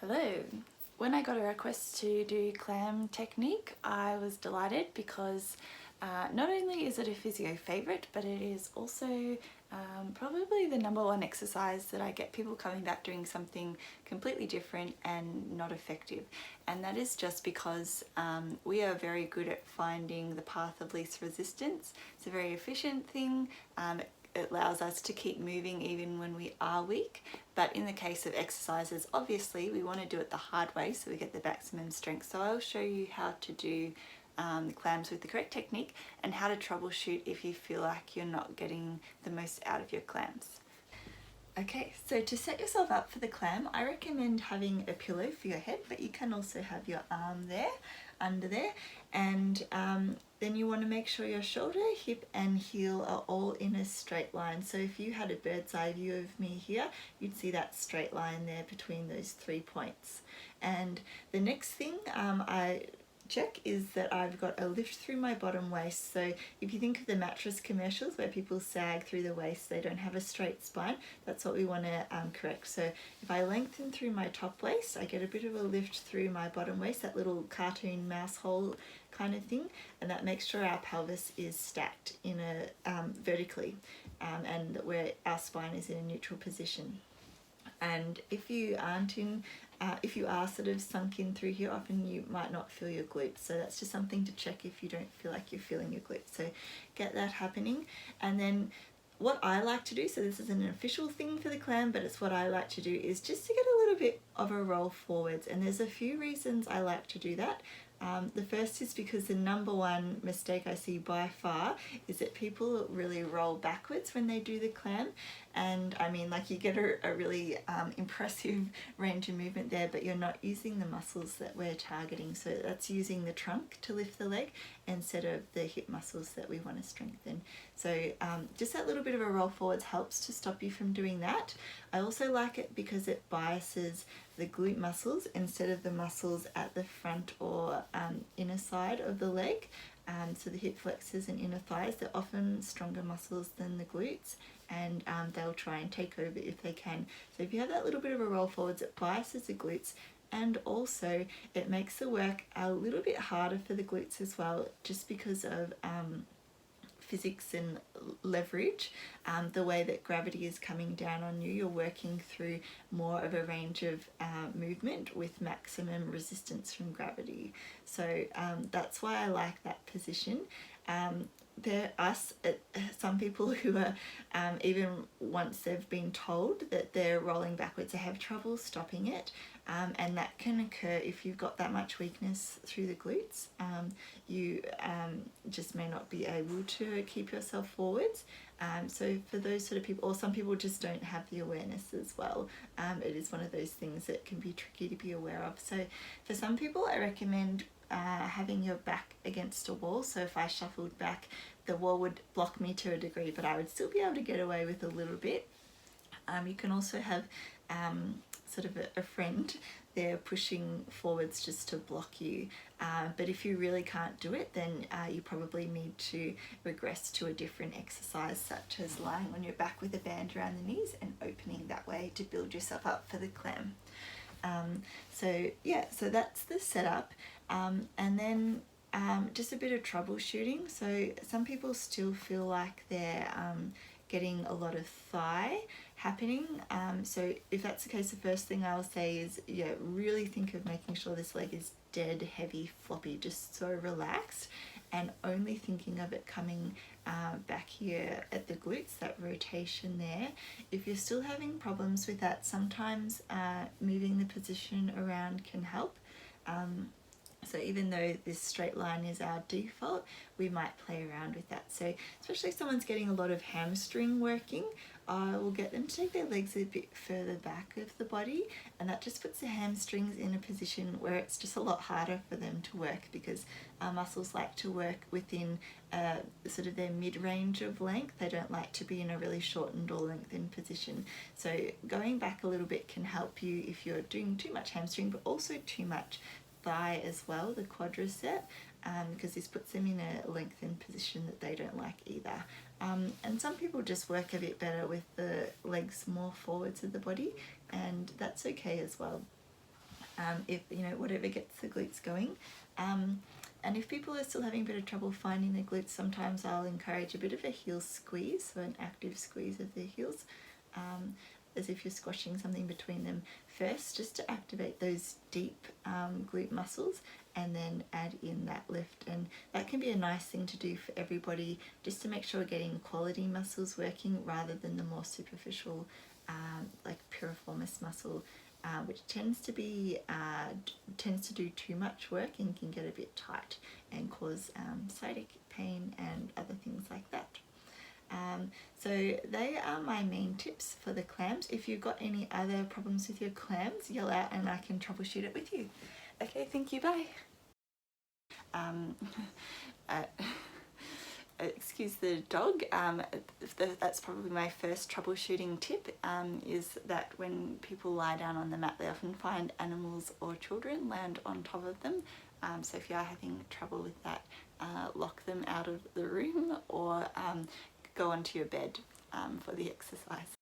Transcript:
Hello. When I got a request to do CLAM technique, I was delighted because not only is it a physio favourite, but it is also probably the #1 exercise that I get people coming back doing something completely different and not effective. And that is just because we are very good at finding the path of least resistance. It's a very efficient thing. It allows us to keep moving even when we are weak, but in the case of exercises, obviously we want to do it the hard way so we get the maximum strength. So I'll show you how to do the clams with the correct technique and how to troubleshoot if you feel like you're not getting the most out of your clams. Okay, so to set yourself up for the clam, I recommend having a pillow for your head, but you can also have your arm there, under there, and then you want to make sure your shoulder, hip and heel are all in a straight line. So if you had a bird's eye view of me here, you'd see that straight line there between those 3 points. And the next thing I check is that I've got a lift through my bottom waist. So if you think of the mattress commercials where people sag through the waist, they don't have a straight spine, that's what we want to correct. So if I lengthen through my top waist, I get a bit of a lift through my bottom waist, that little cartoon mouse hole kind of thing, and that makes sure our pelvis is stacked in a vertically and where our spine is in a neutral position. And if you aren't in, if you are sort of sunk in through here, often you might not feel your glutes. So that's just something to check if you don't feel like you're feeling your glutes. So get that happening. And then what I like to do, so this isn't an official thing for the clam, but it's what I like to do, is just to get a little bit of a roll forwards. And there's a few reasons I like to do that. The first is because the #1 mistake I see by far is that people really roll backwards when they do the clam. And I mean, like, you get a really impressive range of movement there, but you're not using the muscles that we're targeting. So that's using the trunk to lift the leg instead of the hip muscles that we want to strengthen. So just that little bit of a roll forwards helps to stop you from doing that. I also like it because it biases the glute muscles instead of the muscles at the front or inner side of the leg. So the hip flexors and inner thighs, they're often stronger muscles than the glutes, and they'll try and take over if they can. So if you have that little bit of a roll forwards, it biases the glutes, and also it makes the work a little bit harder for the glutes as well, just because of physics and leverage. The way that gravity is coming down on you, you're working through more of a range of movement with maximum resistance from gravity. So that's why I like that position. There are some people who are, even once they've been told that they're rolling backwards, they have trouble stopping it, and that can occur if you've got that much weakness through the glutes. You just may not be able to keep yourself forwards. So for those sort of people, or some people just don't have the awareness as well, it is one of those things that can be tricky to be aware of. So for some people, I recommend having your back against a wall. So if I shuffled back, the wall would block me to a degree, but I would still be able to get away with a little bit. You can also have sort of a friend there pushing forwards just to block you. But if you really can't do it, then you probably need to regress to a different exercise, such as lying on your back with a band around the knees and opening that way to build yourself up for the clam. So yeah, so that's the setup. And then just a bit of troubleshooting. So some people still feel like they're getting a lot of thigh happening. So if that's the case, the first thing I'll say is, yeah, really think of making sure this leg is dead, heavy, floppy, just so relaxed, and only thinking of it coming back here at the glutes, that rotation there. If you're still having problems with that, sometimes moving the position around can help. So even though this straight line is our default, we might play around with that. So especially if someone's getting a lot of hamstring working, we'll get them to take their legs a bit further back of the body, and that just puts the hamstrings in a position where it's just a lot harder for them to work, because our muscles like to work within sort of their mid-range of length. They don't like to be in a really shortened or lengthened position. So going back a little bit can help you if you're doing too much hamstring, but also too much thigh as well, the quadricep, because this puts them in a lengthened position that they don't like either. And some people just work a bit better with the legs more forwards of the body, and that's okay as well. if whatever gets the glutes going. And if people are still having a bit of trouble finding the glutes, sometimes I'll encourage a bit of a heel squeeze, so an active squeeze of the heels, as if you're squashing something between them first, just to activate those deep glute muscles, and then add in that lift. And that can be a nice thing to do for everybody, just to make sure we're getting quality muscles working rather than the more superficial like piriformis muscle, which tends to do too much work and can get a bit tight and cause sciatic pain and other things like that. So they are my main tips for the clams. If you've got any other problems with your clams, yell out and I can troubleshoot it with you. Okay, thank you, bye. Excuse the dog. That's probably my first troubleshooting tip, is that when people lie down on the mat, they often find animals or children land on top of them. So if you are having trouble with that, lock them out of the room, or go onto your bed for the exercise.